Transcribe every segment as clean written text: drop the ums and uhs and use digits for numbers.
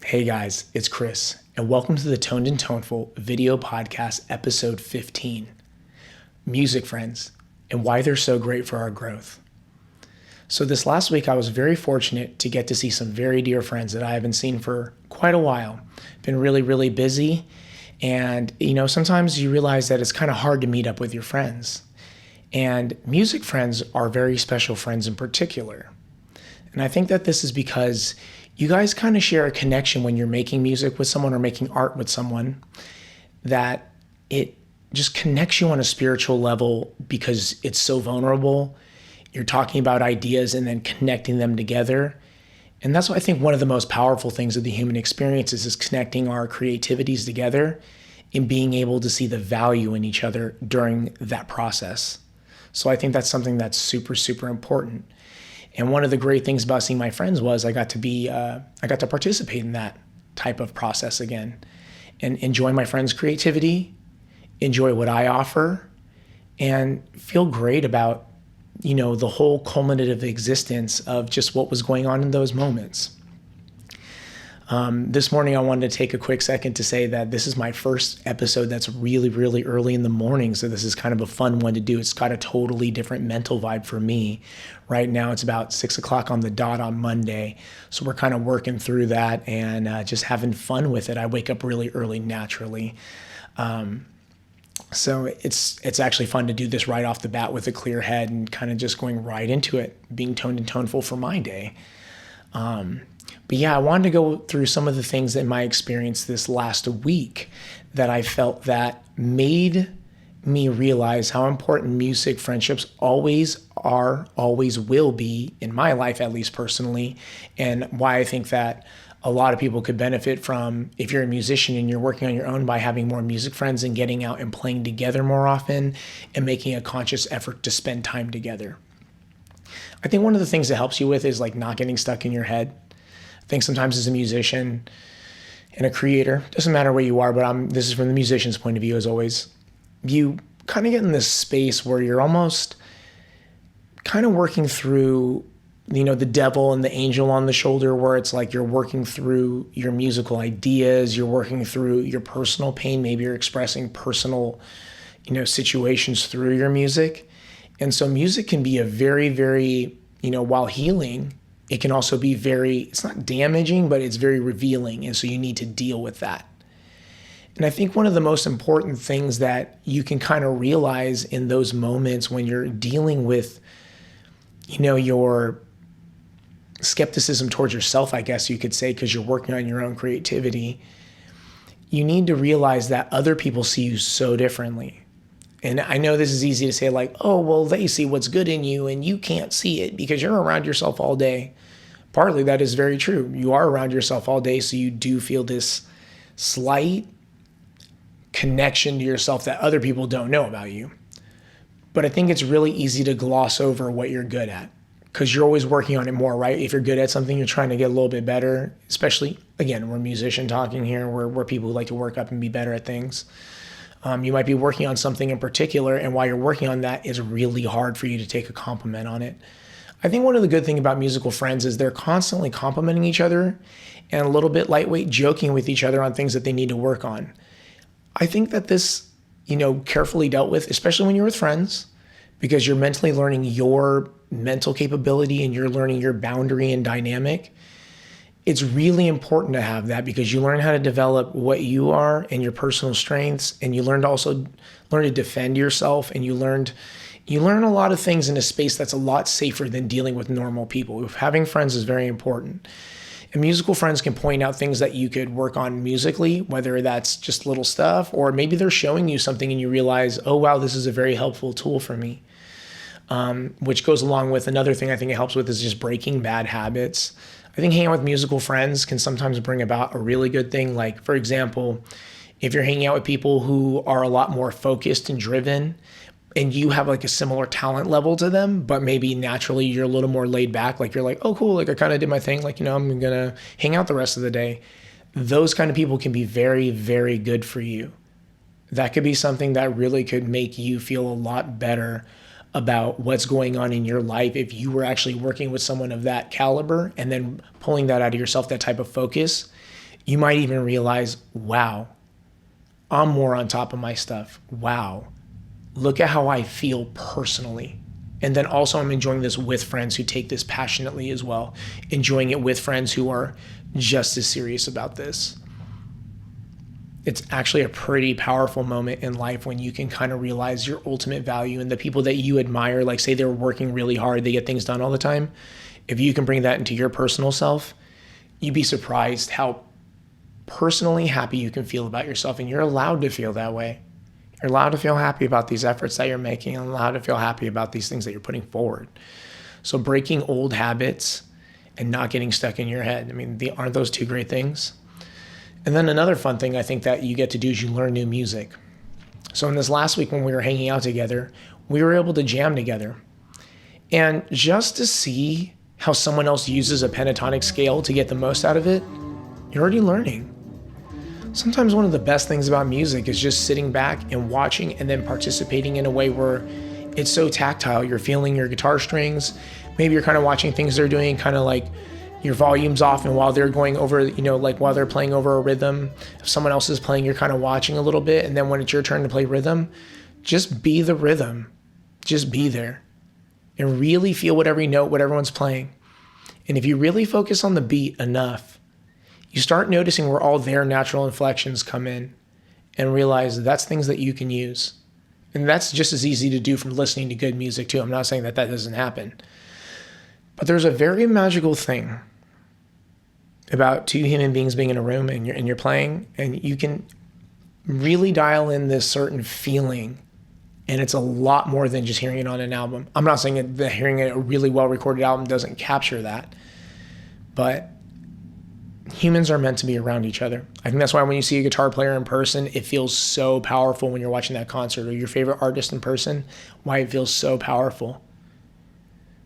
Hey guys, it's Chris, and welcome to the Toned and Toneful video podcast episode 15, Music Friends, and why they're so great for our growth. So this last week I was very fortunate to get to see some very dear friends that I haven't seen for quite a while. Been really busy, and sometimes you realize that it's kind of hard to meet up with your friends. And music friends are very special friends in particular. And I think that this is because you guys kind of share a connection when you're making music with someone or making art with someone, that it just connects you on a spiritual level because it's so vulnerable. You're talking about ideas and then connecting them together. And that's why I think one of the most powerful things of the human experience is connecting our creativities together and being able to see the value in each other during that process. So I think that's something that's super important. And one of the great things about seeing my friends was I got to participate in that type of process again and enjoy my friends' creativity, enjoy what I offer, and feel great about, the whole culminative existence of just what was going on in those moments. This morning, I wanted to take a quick second to say that this is my first episode that's really early in the morning. So this is kind of a fun one to do. It's got a totally different mental vibe for me. Right now, it's about 6 o'clock on the dot on Monday. So we're kind of working through that and just having fun with it. I wake up really early naturally. So it's actually fun to do this right off the bat with a clear head and kind of just going right into it, being toned and toneful for my day. But yeah, I wanted to go through some of the things in my experience this last week that I felt that made me realize how important music friendships always are, always will be in my life, at least personally, and why I think that a lot of people could benefit from, if you're a musician and you're working on your own, by having more music friends and getting out and playing together more often and making a conscious effort to spend time together. I think one of the things that helps you with is like not getting stuck in your head. I think sometimes as a musician and a creator, doesn't matter where you are, but this is from the musician's point of view as always, you kind of get in this space where you're almost kind of working through, the devil and the angel on the shoulder, where it's like you're working through your musical ideas, you're working through your personal pain, maybe you're expressing personal, situations through your music. And so music can be a very, while healing, it can also be it's not damaging, but it's very revealing. And so you need to deal with that. And I think one of the most important things that you can kind of realize in those moments when you're dealing with, your skepticism towards yourself, I guess you could say, because you're working on your own creativity, you need to realize that other people see you so differently. And I know this is easy to say, like, oh, well, they see what's good in you and you can't see it because you're around yourself all day. Partly that is very true. You are around yourself all day, so you do feel this slight connection to yourself that other people don't know about you. But I think it's really easy to gloss over what you're good at because you're always working on it more, right? If you're good at something, you're trying to get a little bit better, especially, again, we're a musician talking here. We're people who like to work up and be better at things. You might be working on something in particular, and while you're working on that, it's really hard for you to take a compliment on it. I think one of the good things about musical friends is they're constantly complimenting each other and a little bit lightweight joking with each other on things that they need to work on. I think that this, carefully dealt with, especially when you're with friends, because you're mentally learning your mental capability and you're learning your boundary and dynamic. It's really important to have that because you learn how to develop what you are and your personal strengths, and you learn to defend yourself, and you learn a lot of things in a space that's a lot safer than dealing with normal people. Having friends is very important. And musical friends can point out things that you could work on musically, whether that's just little stuff, or maybe they're showing you something and you realize, oh, wow, this is a very helpful tool for me. Which goes along with another thing I think it helps with is just breaking bad habits. I think hanging out with musical friends can sometimes bring about a really good thing. Like, for example, if you're hanging out with people who are a lot more focused and driven, and you have like a similar talent level to them, but maybe naturally you're a little more laid back. Like you're like, oh, cool. Like I kind of did my thing. Like, I'm going to hang out the rest of the day. Those kind of people can be very good for you. That could be something that really could make you feel a lot better about what's going on in your life if you were actually working with someone of that caliber and then pulling that out of yourself, that type of focus. you might even realize, wow, I'm more on top of my stuff. Wow, look at how I feel personally. And then also I'm enjoying this with friends who take this passionately as well, enjoying it with friends who are just as serious about this. It's actually a pretty powerful moment in life when you can kind of realize your ultimate value, and the people that you admire, like say they're working really hard, they get things done all the time. If you can bring that into your personal self, you'd be surprised how personally happy you can feel about yourself. And you're allowed to feel that way. You're allowed to feel happy about these efforts that you're making, and allowed to feel happy about these things that you're putting forward. So breaking old habits and not getting stuck in your head. I mean, aren't those two great things? And then another fun thing I think that you get to do is you learn new music. So in this last week when we were hanging out together, we were able to jam together. And just to see how someone else uses a pentatonic scale to get the most out of it, you're already learning. Sometimes one of the best things about music is just sitting back and watching and then participating in a way where it's so tactile. You're feeling your guitar strings. Maybe you're kind of watching things they're doing, kind of like your volume's off, and while they're going over, like while they're playing over a rhythm, if someone else is playing, you're kind of watching a little bit. And then when it's your turn to play rhythm, just be the rhythm. Just be there and really feel what every note, what everyone's playing. And if you really focus on the beat enough, you start noticing where all their natural inflections come in, and realize that's things that you can use. And that's just as easy to do from listening to good music too. I'm not saying that doesn't happen. But there's a very magical thing about two human beings being in a room and you're playing, and you can really dial in this certain feeling, and it's a lot more than just hearing it on an album. I'm not saying that hearing a really well-recorded album doesn't capture that, but humans are meant to be around each other. I think that's why when you see a guitar player in person, it feels so powerful when you're watching that concert, or your favorite artist in person, why it feels so powerful.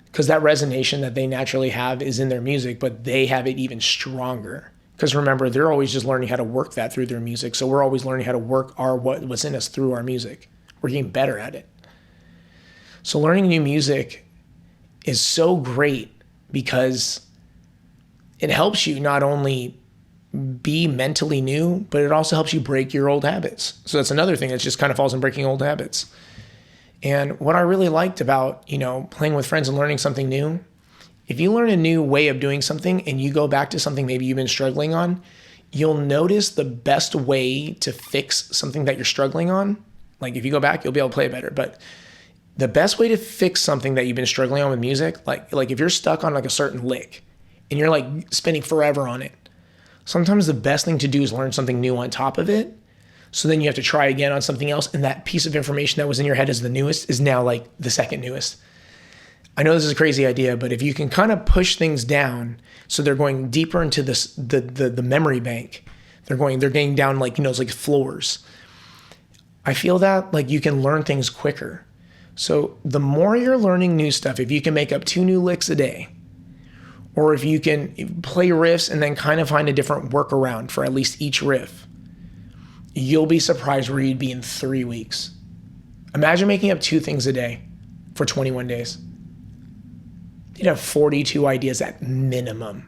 Because that resonation that they naturally have is in their music, but they have it even stronger. Because remember, they're always just learning how to work that through their music. So we're always learning how to work what's in us through our music. We're getting better at it. So learning new music is so great because it helps you not only be mentally new, but it also helps you break your old habits. So that's another thing that just kind of falls in breaking old habits. And what I really liked about, playing with friends and learning something new, if you learn a new way of doing something and you go back to something maybe you've been struggling on, you'll notice the best way to fix something that you're struggling on. Like if you go back, you'll be able to play it better. But the best way to fix something that you've been struggling on with music, like if you're stuck on like a certain lick and you're like spending forever on it, sometimes the best thing to do is learn something new on top of it. So then you have to try again on something else, and that piece of information that was in your head as the newest is now like the second newest. I know this is a crazy idea, but if you can kind of push things down so they're going deeper into this the memory bank, they're getting down like like floors. I feel that like you can learn things quicker. So the more you're learning new stuff, if you can make up 2 new licks a day, or if you can play riffs and then kind of find a different workaround for at least each riff, you'll be surprised where you'd be in 3 weeks. Imagine making up 2 things a day for 21 days. You'd have 42 ideas at minimum.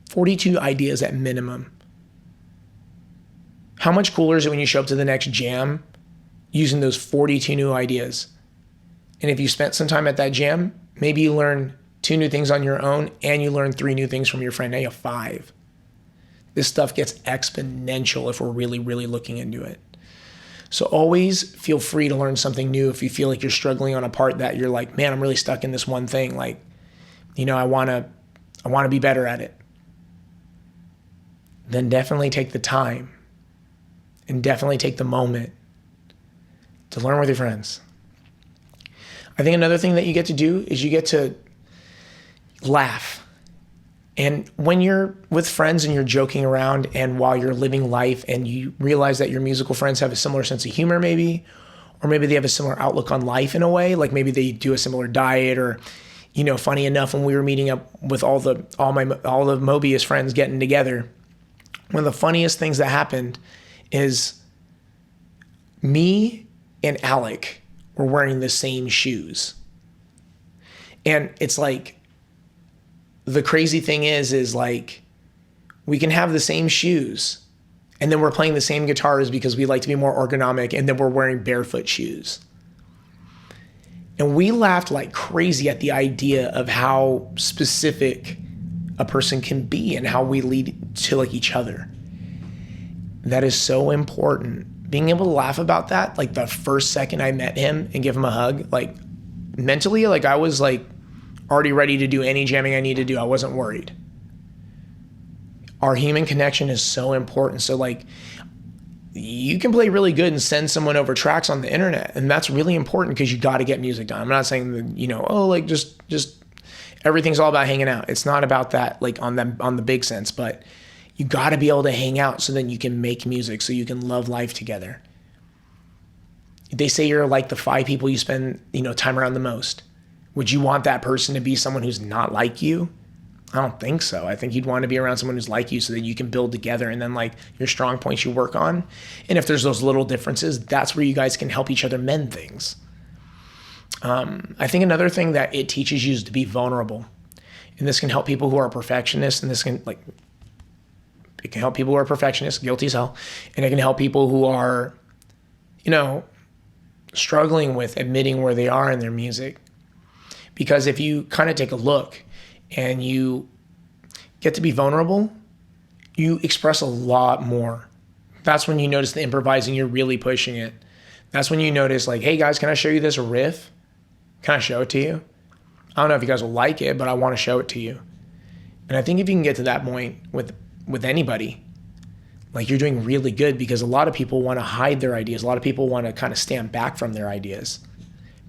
42 ideas at minimum. How much cooler is it when you show up to the next jam using those 42 new ideas? And if you spent some time at that jam, maybe you learn 2 new things on your own and you learn 3 new things from your friend. Now you have 5. This stuff gets exponential if we're really, really looking into it. So always feel free to learn something new if you feel like you're struggling on a part that you're like, man, I'm really stuck in this one thing. Like, I want to be better at it. Then definitely take the time and definitely take the moment to learn with your friends. I think another thing that you get to do is you get to laugh. And when you're with friends and you're joking around and while you're living life and you realize that your musical friends have a similar sense of humor maybe, or maybe they have a similar outlook on life in a way, like maybe they do a similar diet, or, funny enough, when we were meeting up with all the Mobius friends getting together, one of the funniest things that happened is me and Alec were wearing the same shoes. And it's like, the crazy thing is like We can have the same shoes, and then we're playing the same guitars because we like to be more ergonomic, and then we're wearing barefoot shoes. And we laughed like crazy at the idea of how specific a person can be and how we lead to like each other. That is so important. Being able to laugh about that, like the first second I met him and give him a hug, like mentally, like I was like already ready to do any jamming I need to do. I wasn't worried. Our human connection is so important. So like you can play really good and send someone over tracks on the internet, and that's really important because you got to get music done. I'm not saying that, you know, oh, like just everything's all about hanging out. It's not about that, like on the big sense, but you got to be able to hang out so then you can make music, so you can love life together. They say you're like the 5 people you spend, you know, time around the most. Would you want that person to be someone who's not like you? I don't think so. I think you'd want to be around someone who's like you so that you can build together, and then like your strong points you work on. And if there's those little differences, that's where you guys can help each other mend things. I think another thing that it teaches you is to be vulnerable. And this can help people who are perfectionists, and this can like, it can help people who are perfectionists, guilty as hell. And it can help people who are, you know, struggling with admitting where they are in their music. Because if you kind of take a look and you get to be vulnerable, you express a lot more. That's when you notice the improvising, you're really pushing it. That's when you notice like, hey guys, can I show you this riff? Can I show it to you? I don't know if you guys will like it, but I want to show it to you. And I think if you can get to that point with anybody, like you're doing really good, because a lot of people want to hide their ideas. A lot of people want to kind of stand back from their ideas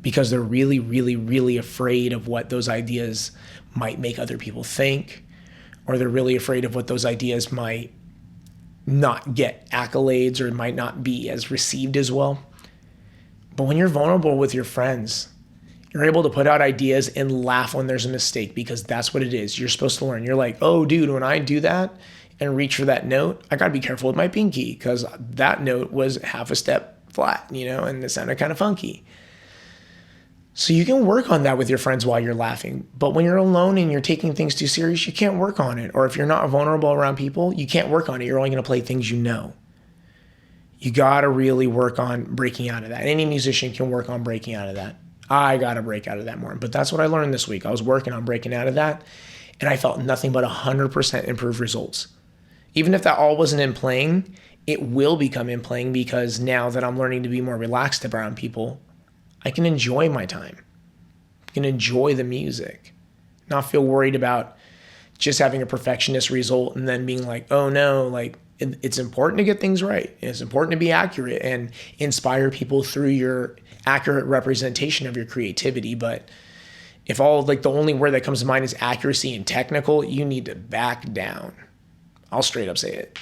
because they're really, really, really afraid of what those ideas might make other people think, or they're really afraid of what those ideas might not get accolades or might not be as received as well. But when you're vulnerable with your friends, you're able to put out ideas and laugh when there's a mistake, because that's what it is. You're supposed to learn. You're like, oh, dude, when I do that and reach for that note, I got to be careful with my pinky because that note was half a step flat, you know, and it sounded kind of funky. So you can work on that with your friends while you're laughing. But when you're alone and you're taking things too serious, you can't work on it. Or if you're not vulnerable around people, you can't work on it. You're only going to play things you know. You got to really work on breaking out of that. Any musician can work on breaking out of that. I got to break out of that more. But that's what I learned this week. I was working on breaking out of that, and I felt nothing but 100% improved results. Even if that all wasn't in playing, it will become in playing, because now that I'm learning to be more relaxed around people, I can enjoy my time. I can enjoy the music, not feel worried about just having a perfectionist result and then being like, oh no, like it's important to get things right. It's important to be accurate and inspire people through your accurate representation of your creativity. But if all like the only word that comes to mind is accuracy and technical, you need to back down. I'll straight up say it.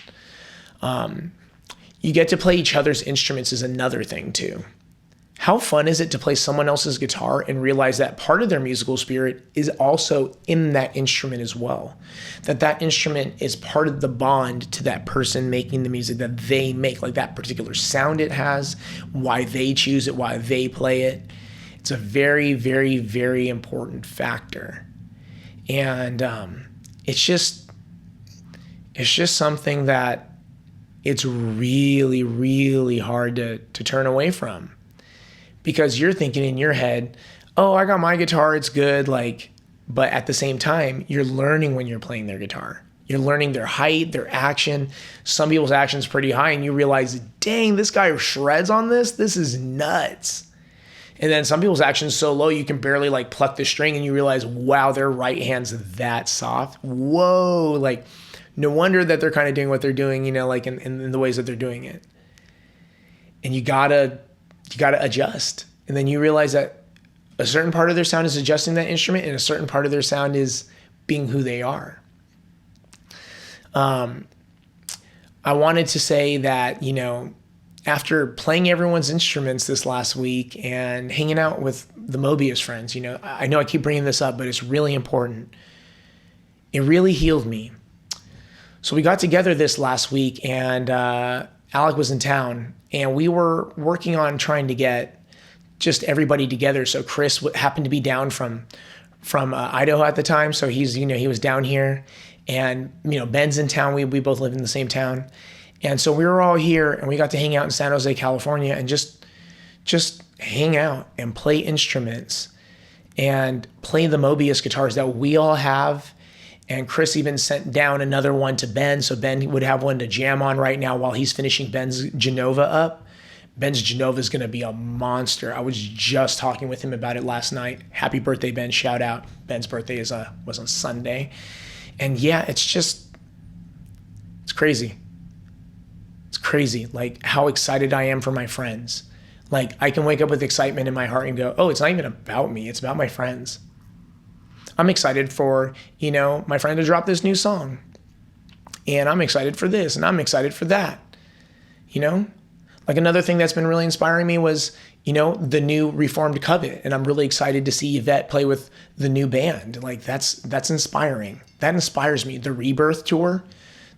You get to play each other's instruments is another thing too. How fun is it to play someone else's guitar and realize that part of their musical spirit is also in that instrument as well? That instrument is part of the bond to that person making the music that they make, like that particular sound it has, why they choose it, why they play it. It's a very, very, very important factor. And it's just something that it's really, really hard to turn away from. Because you're thinking in your head, oh, I got my guitar, it's good, like, but at the same time, you're learning when you're playing their guitar. You're learning their height, their action. Some people's action's pretty high, and you realize, dang, this guy shreds on this. This is nuts. And then some people's action's so low, you can barely like pluck the string, and you realize, wow, their right hand's that soft. Whoa, like, no wonder that they're kind of doing what they're doing, you know, like in the ways that they're doing it. And you gotta adjust. And then you realize that a certain part of their sound is adjusting that instrument, and a certain part of their sound is being who they are. I wanted to say that, you know, after playing everyone's instruments this last week and hanging out with the Mobius friends, you know I keep bringing this up, but it's really important. It really healed me. So we got together this last week, and Alec was in town, and we were working on trying to get just everybody together. So Chris happened to be down from Idaho at the time, so he was down here, And, Ben's in town. We both live in the same town. And so we were all here and we got to hang out in San Jose, California, and just hang out and play instruments and play the Mobius guitars that we all have. And Chris even sent down another one to Ben, so Ben would have one to jam on right now while he's finishing Ben's Genova up. Ben's Genova is going to be a monster. I was just talking with him about it last night. Happy birthday, Ben. Shout out. Ben's birthday was on Sunday. And yeah, it's crazy. It's crazy, like how excited I am for my friends. Like I can wake up with excitement in my heart and go, oh, it's not even about me. It's about my friends. I'm excited for, my friend to drop this new song. And I'm excited for this and I'm excited for that. Like another thing that's been really inspiring me was, the new Reformed Covet. And I'm really excited to see Yvette play with the new band. Like that's inspiring. That inspires me. The Rebirth tour,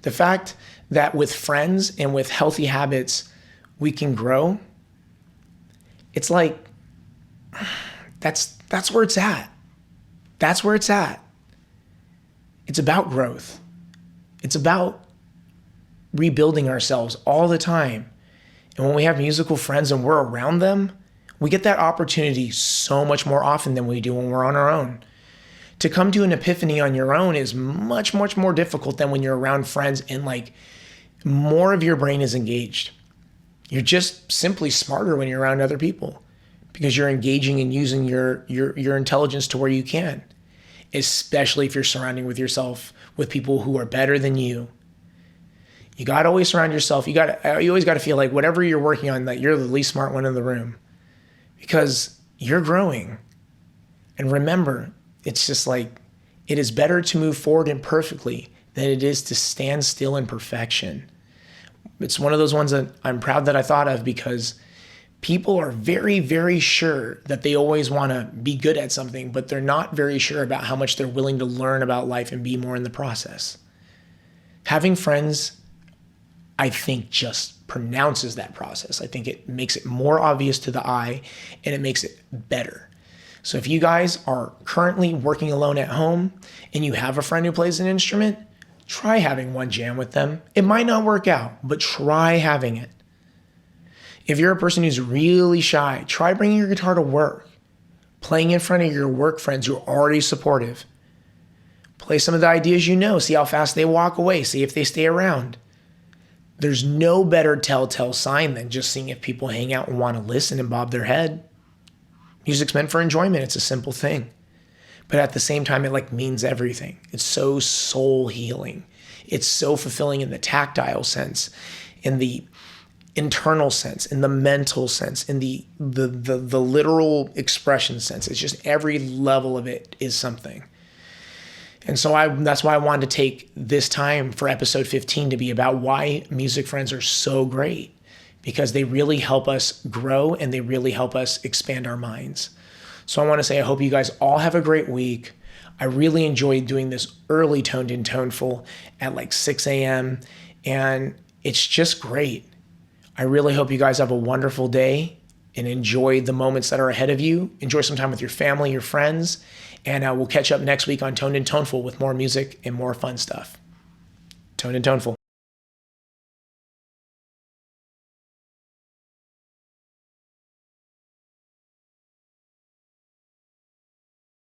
the fact that with friends and with healthy habits, we can grow. It's like, that's where it's at. That's where it's at. It's about growth. It's about rebuilding ourselves all the time. And when we have musical friends and we're around them, we get that opportunity so much more often than we do when we're on our own. To come to an epiphany on your own is much, much more difficult than when you're around friends and like more of your brain is engaged. You're just simply smarter when you're around other people because you're engaging and using your intelligence to where you can, especially if you're surrounding yourself with people who are better than you. You got to always surround yourself. You always got to feel like whatever you're working on, that you're the least smart one in the room because you're growing. And remember, it's just like, it is better to move forward imperfectly than it is to stand still in perfection. It's one of those ones that I'm proud that I thought of because people are very, very sure that they always want to be good at something, but they're not very sure about how much they're willing to learn about life and be more in the process. Having friends, I think, just pronounces that process. I think it makes it more obvious to the eye and it makes it better. So if you guys are currently working alone at home and you have a friend who plays an instrument, try having one jam with them. It might not work out, but try having it. If you're a person who's really shy, try bringing your guitar to work, playing in front of your work friends who are already supportive. Play some of the ideas see how fast they walk away, see if they stay around. There's no better telltale sign than just seeing if people hang out and want to listen and bob their head. Music's meant for enjoyment. It's a simple thing. But at the same time, it means everything. It's so soul healing. It's so fulfilling in the tactile sense, in the internal sense, in the mental sense, in the literal expression sense. It's just every level of it is something. And so that's why I wanted to take this time for episode 15 to be about why music friends are so great, because they really help us grow and they really help us expand our minds. So I want to say I hope you guys all have a great week. I really enjoyed doing this early Toned in Toneful at 6 a.m. and it's just great. I really hope you guys have a wonderful day and enjoy the moments that are ahead of you. Enjoy some time with your family, your friends, and we'll catch up next week on Toned in Toneful with more music and more fun stuff. Toned in Toneful.